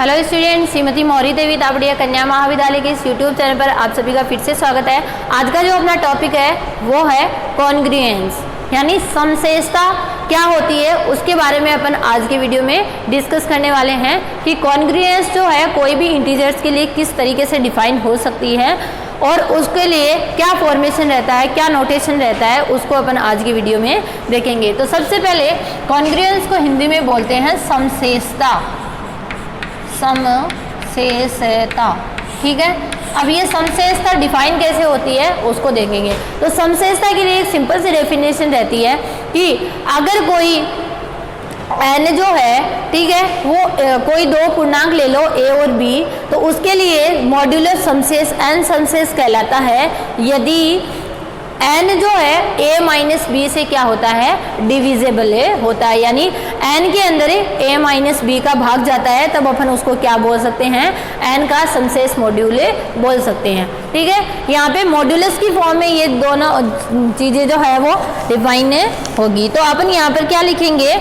Hello student, Shrimati मौरी देवी तावड़िया कन्या महाविद्यालय के इस यूट्यूब चैनल पर आप सभी का फिर से स्वागत है। आज का जो अपना टॉपिक है वो है कॉन्ग्रुएंस, यानी समशेषता क्या होती है उसके बारे में अपन आज के वीडियो में डिस्कस करने वाले हैं कि कॉन्ग्रुएंस जो है कोई भी इंटीजर्स के लिए किस तरीके से डिफाइन हो सकती है और उसके लिए क्या फॉर्मेशन रहता है, क्या नोटेशन रहता है, उसको अपन आज की वीडियो में देखेंगे। तो सबसे पहले कॉन्ग्रुएंस को हिंदी में बोलते हैं समशेषता, समशेषता। ठीक है, अब ये समशेषता डिफाइन कैसे होती है उसको देखेंगे। तो समशेषता के लिए एक सिंपल सी डेफिनेशन रहती है कि अगर कोई n जो है, ठीक है, वो कोई दो पूर्णांक ले लो a और b, तो उसके लिए मॉड्यूलस समशेष n समशेष कहलाता है यदि n जो है a माइनस बी से क्या होता है, डिविजिबल होता है, यानी n के अंदर a माइनस बी का भाग जाता है, तब अपन उसको क्या बोल सकते हैं, n का समशेष मॉड्यूल बोल सकते हैं। ठीक है, यहाँ पे मॉड्यूलस की फॉर्म में ये दोनों चीज़ें जो है वो डिफाइन होगी। तो अपन यहाँ पर क्या लिखेंगे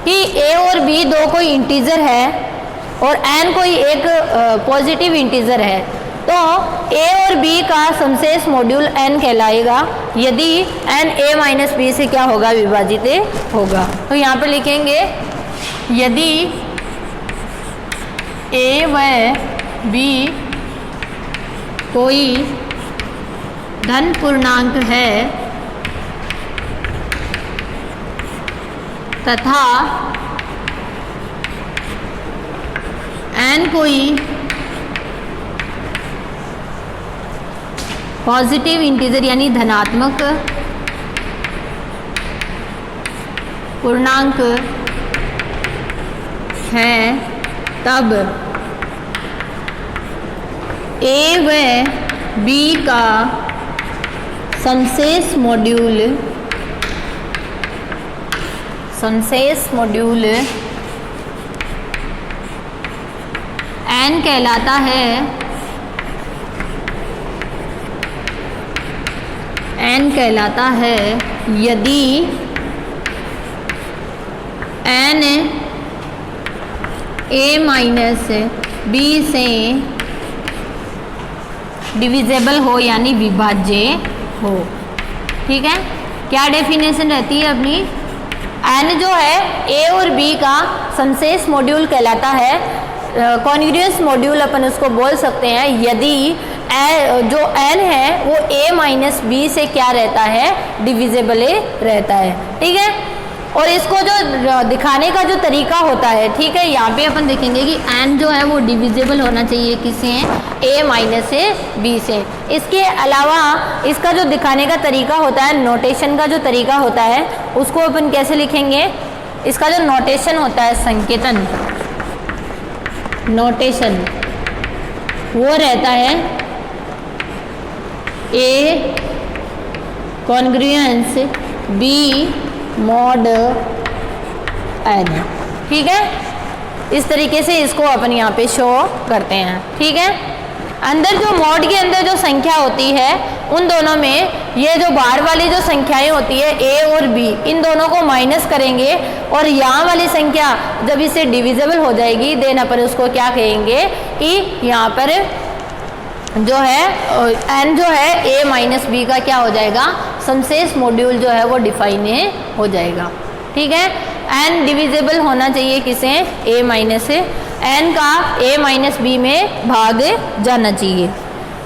कि a और b दो कोई इंटीजर है और n कोई एक पॉजिटिव इंटीजर है, तो a और b का समशेष मॉड्यूल n कहलाएगा यदि n a माइनस बी से क्या होगा, विभाजित होगा। तो यहाँ पे लिखेंगे यदि a व b कोई धन पूर्णांक है तथा n कोई पॉजिटिव इंटीजर यानी धनात्मक पूर्णांक है, तब a व b का समशेष मॉड्यूल n कहलाता है, n कहलाता है यदि n a माइनस बी से डिविजिबल हो यानी विभाज्य हो। ठीक है, क्या डेफिनेशन रहती है अपनी, n जो है a और b का समशेष मॉड्यूल कहलाता है, कॉन्ग्रुएंस मॉड्यूल अपन उसको बोल सकते हैं यदि जो n है वो a माइनस बी से क्या रहता है, डिविजिबल रहता है। ठीक है, और इसको जो दिखाने का जो तरीका होता है, ठीक है, यहाँ पे अपन देखेंगे कि n जो है वो डिविजिबल होना चाहिए किससे, a माइनस b से। इसके अलावा इसका जो दिखाने का तरीका होता है, नोटेशन का जो तरीका होता है, उसको अपन कैसे लिखेंगे, इसका जो नोटेशन होता है, संकेतन नोटेशन, वो रहता है a congruence b mod n। ठीक है, इस तरीके से इसको अपन यहाँ पे शो करते हैं। ठीक है, अंदर जो मॉड के अंदर जो संख्या होती है उन दोनों में ये जो बाहर वाली जो संख्याएं होती है a और b, इन दोनों को माइनस करेंगे और यहाँ वाली संख्या जब इससे डिविजिबल हो जाएगी देन अपन उसको क्या कहेंगे कि यहाँ पर जो है n जो है a माइनस बी का क्या हो जाएगा, समशेष मॉड्यूल जो है वो डिफाइन हो जाएगा। ठीक है, n डिविजिबल होना चाहिए किसे, a माइनस से, n का a माइनस बी में भाग जाना चाहिए,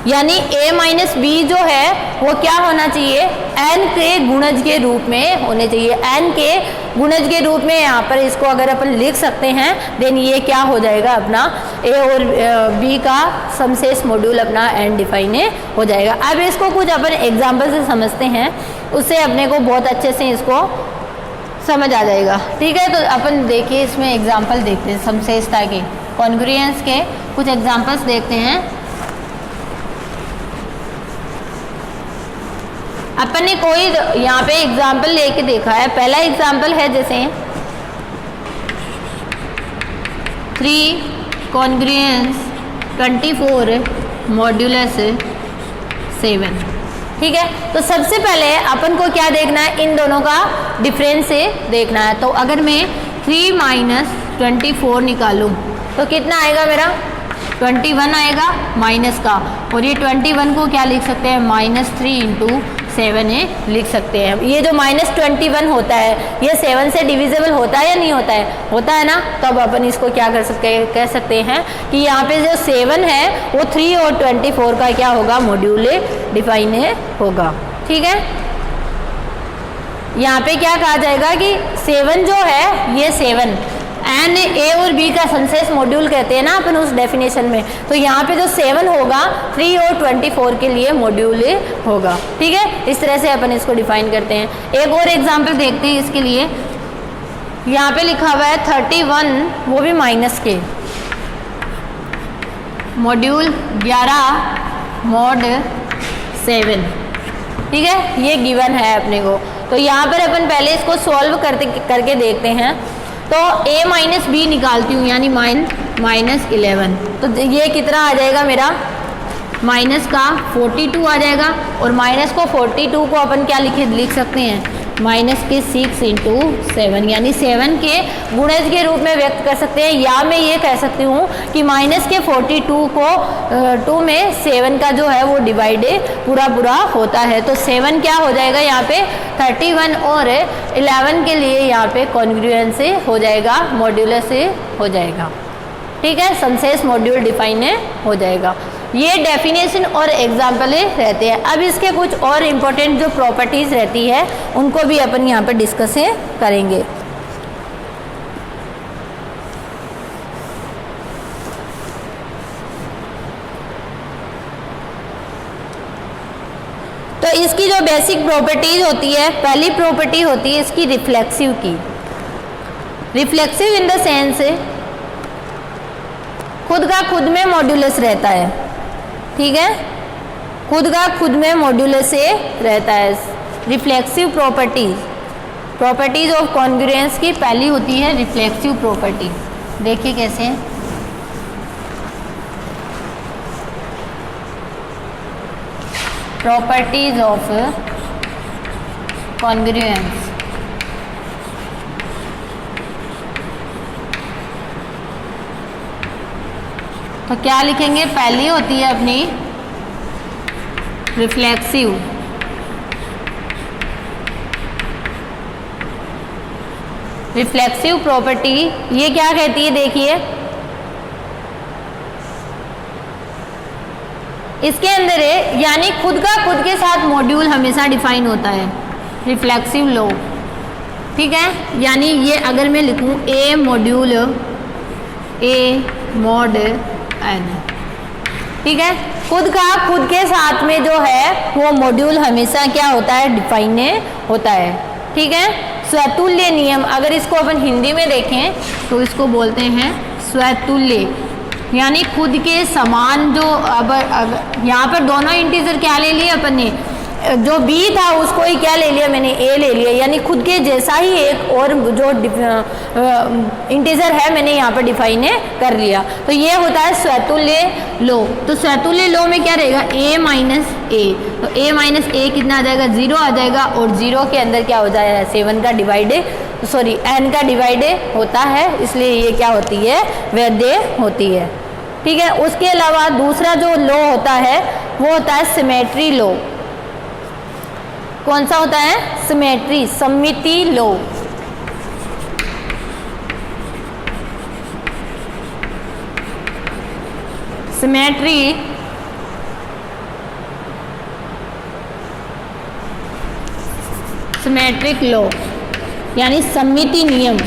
यानी a माइनस बी जो है वो क्या होना चाहिए, n के गुणज के रूप में होने चाहिए। n के गुणज के रूप में यहाँ पर इसको अगर अपन लिख सकते हैं देन ये क्या हो जाएगा, अपना a और b का समशेष मॉड्यूल अपना n डिफाइन हो जाएगा। अब इसको कुछ अपन एग्जाम्पल से समझते हैं, उससे अपने को बहुत अच्छे से इसको समझ आ जाएगा। ठीक है, तो अपन देखिए इसमें एग्जाम्पल देखते हैं, समशेषता के, कॉन्ग्रुएंस के कुछ एग्जाम्पल्स देखते हैं। अपन ने कोई यहाँ पे एग्जाम्पल लेके देखा है। पहला एग्जाम्पल है जैसे 3 कॉन्ग्रुएंस 24 मॉड्यूलस 7। ठीक है, तो सबसे पहले अपन को क्या देखना है, इन दोनों का डिफरेंस देखना है। तो अगर मैं 3 - 24 निकालूं तो कितना आएगा मेरा 21 आएगा माइनस का, और ये 21 को क्या लिख सकते हैं -3 × 7a लिख सकते हैं। ये जो -21 होता है ये 7 से डिविजिबल होता है या नहीं होता है? होता है ना। तो अब अपन इसको क्या कर सकते हैं, कह सकते हैं कि यहाँ पे जो 7 है वो 3 और 24 का क्या होगा, मॉड्यूले डिफाइन होगा। ठीक है, यहाँ पे क्या कहा जाएगा कि 7 जो है ये 7 एन ए और बी का सनसेस मॉड्यूल कहते हैं ना अपन उस डेफिनेशन में, तो यहाँ पे जो 7 होगा 3 और 24 के लिए मॉड्यूल होगा। ठीक है, इस तरह से अपन इसको डिफाइन करते हैं। एक और एग्जांपल देखते हैं इसके लिए। यहाँ पे लिखा हुआ है 31, वो भी माइनस के, मॉड्यूल 11 mod 7। ठीक है, ये गिवन है अपने को। तो यहाँ पर अपन पहले इसको सॉल्व करके देखते हैं। तो a - b निकालती हूँ, यानी -11। तो ये कितना आ जाएगा मेरा, माइनस का 42 आ जाएगा, और माइनस को 42 को अपन क्या लिख सकते हैं, -6 × 7, यानी 7 के गुणज के रूप में व्यक्त कर सकते हैं। या मैं ये कह सकती हूँ कि माइनस के 42 को 2 में 7 का जो है वो डिवाइड पूरा होता है। तो 7 क्या हो जाएगा यहाँ पे 31 और 11 के लिए यहाँ पे कॉन्ग्रुएंस से हो जाएगा, मॉड्यूलस से हो जाएगा। ठीक है, सनसेस मॉड्यूल डिफाइन हो जाएगा। ये डेफिनेशन और एग्जाम्पल रहते हैं। अब इसके कुछ और इम्पोर्टेंट जो प्रॉपर्टीज़ रहती है उनको भी अपन यहाँ पर डिस्कस करेंगे। तो इसकी जो बेसिक प्रॉपर्टीज होती है, पहली प्रॉपर्टी होती है इसकी रिफ्लेक्सिव की। रिफ्लेक्सिव इन द सेंस खुद का खुद में मॉड्यूलस रहता है। ठीक है, खुद का खुद में मॉड्यूलस से रहता है। रिफ्लेक्सिव प्रॉपर्टीज ऑफ कॉन्ग्रुएंस की पहली होती है रिफ्लेक्सिव प्रॉपर्टी। देखिए कैसे, प्रॉपर्टीज ऑफ कॉन्ग्रुएंस। तो क्या लिखेंगे, पहली होती है अपनी रिफ्लेक्सिव। रिफ्लेक्सिव प्रॉपर्टी ये क्या कहती है, देखिए इसके अंदर है, यानी खुद का खुद के साथ मॉड्यूल हमेशा डिफाइन होता है, रिफ्लेक्सिव लॉ। ठीक है, यानी ये अगर मैं लिखूं ए मॉड्यूल ए मॉड एन, ठीक है, खुद का खुद के साथ में जो है वो मॉड्यूल हमेशा क्या होता है, डिफाइन होता है। ठीक है, स्वतुल्य नियम, अगर इसको अपन हिंदी में देखें तो इसको बोलते हैं स्वतुल्य, यानी खुद के समान। जो अब यहाँ पर दोनों इंटीजर क्या ले लिए अपन ने, जो b था उसको ही क्या ले लिया मैंने, a ले लिया, यानी खुद के जैसा ही एक और जो इंटीजर है मैंने यहाँ पर डिफाइन कर लिया। तो ये होता है स्वतुल्य लो। तो स्वतुल्य लो में क्या रहेगा, a माइनस ए, तो a माइनस ए कितना आ जाएगा, 0 आ जाएगा, और 0 के अंदर क्या हो जाएगा, 7 का डिवाइड n का डिवाइड होता है, इसलिए ये क्या होती है, वैद्य होती है। ठीक है, उसके अलावा दूसरा जो लो होता है वो होता है सिमेट्री लो। कौन सा होता है, सिमेट्री, सममिति लो। सिमेट्री सिमेट्रिक लो, यानी सममिति नियम।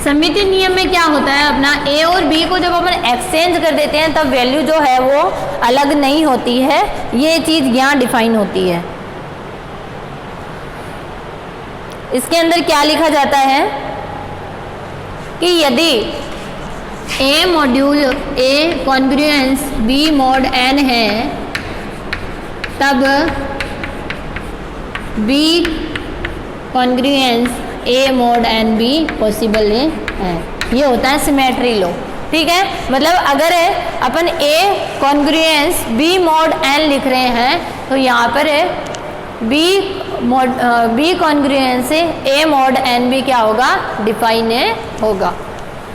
सममिति नियम में क्या होता है, अपना a और b को जब अपन एक्सचेंज कर देते हैं तब वैल्यू जो है वो अलग नहीं होती है, ये चीज़ यहाँ डिफाइन होती है। इसके अंदर क्या लिखा जाता है कि यदि a module a congruence b mod n है, तब b congruence a mod n भी पॉसिबल है। ये होता है सिमेट्री लो। ठीक है, मतलब अगर अपन a congruence b mod n लिख रहे हैं तो यहाँ पर बी कॉन्ग्रुएंस से ए मॉड एन भी क्या होगा, डिफाइन होगा।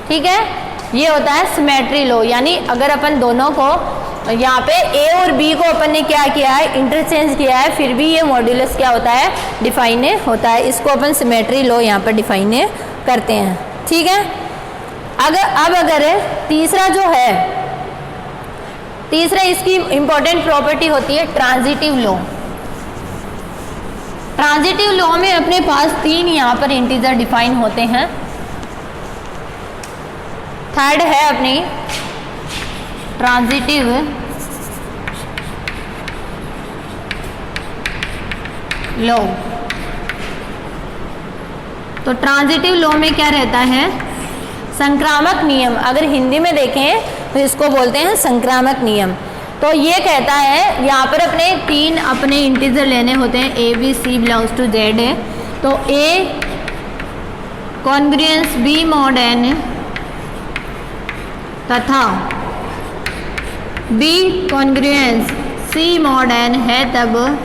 ठीक है, ये होता है सिमेट्री लॉ। यानी अगर अपन दोनों को यहाँ पे ए और बी को अपन ने क्या किया है, इंटरचेंज किया है, फिर भी ये मॉड्यूलस क्या होता है, डिफाइन होता है। इसको अपन सिमेट्री लॉ यहाँ पर डिफाइन करते हैं। ठीक है, अगर तीसरा जो है, तीसरा इसकी इंपॉर्टेंट प्रॉपर्टी होती है ट्रांजिटिव लॉ। ट्रांजिटिव लॉ में अपने पास 3 यहाँ पर इंटीजर डिफाइन होते हैं। थर्ड है अपनी ट्रांजिटिव लॉ। तो ट्रांजिटिव लॉ में क्या रहता है, संक्रामक नियम। अगर हिंदी में देखें तो इसको बोलते हैं संक्रामक नियम। तो ये कहता है, यहाँ पर अपने 3 अपने इंटीजर लेने होते हैं, A B C belongs to Z है। तो A congruence B mod N तथा B congruence C mod N है, तब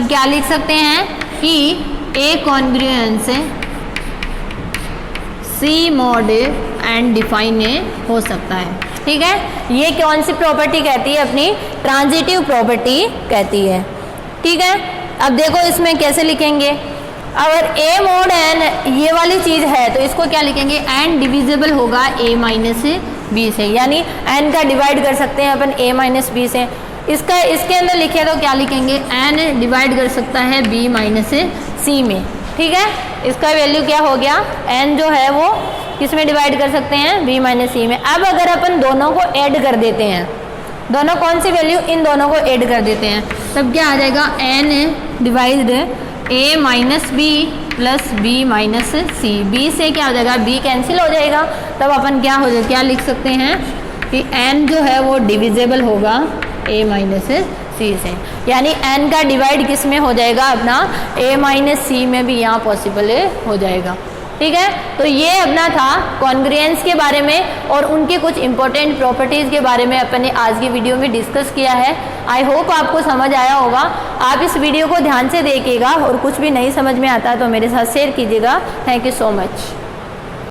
क्या लिख सकते हैं कि A congruence C mod N define हो सकता है। ठीक है, ये कौन सी प्रॉपर्टी कहती है, अपनी ट्रांजिटिव प्रॉपर्टी कहती है। ठीक है, अब देखो इसमें कैसे लिखेंगे। अगर ए मॉड एन ये वाली चीज़ है तो इसको क्या लिखेंगे, एन डिविजिबल होगा ए माइनस बी से, यानी एन का डिवाइड कर सकते हैं अपन ए माइनस बी से। इसके अंदर लिखे तो क्या लिखेंगे, एन डिवाइड कर सकता है बी माइनस सी में। ठीक है, इसका वैल्यू क्या हो गया, एन जो है वो किस में डिवाइड कर सकते हैं, बी माइनस सी में। अब अगर अपन दोनों को ऐड कर देते हैं, दोनों कौन सी वैल्यू, इन दोनों को ऐड कर देते हैं, तब क्या आ जाएगा, N divide A minus B plus B minus C. B से क्या हो जाएगा, बी कैंसिल हो जाएगा, तब अपन क्या लिख सकते हैं कि एन जो है वो डिविजिबल होगा ए माइनस सी से। यानी एन का डिवाइड किस में हो जाएगा, अपना ए माइनस सी में भी यहाँ पॉसिबल हो जाएगा। ठीक है, तो ये अपना था कॉन्ग्रुएंस के बारे में और उनके कुछ इंपॉर्टेंट प्रॉपर्टीज़ के बारे में अपन ने आज की वीडियो में डिस्कस किया है। आई होप आपको समझ आया होगा। आप इस वीडियो को ध्यान से देखिएगा और कुछ भी नहीं समझ में आता तो मेरे साथ शेयर कीजिएगा। Thank you so much.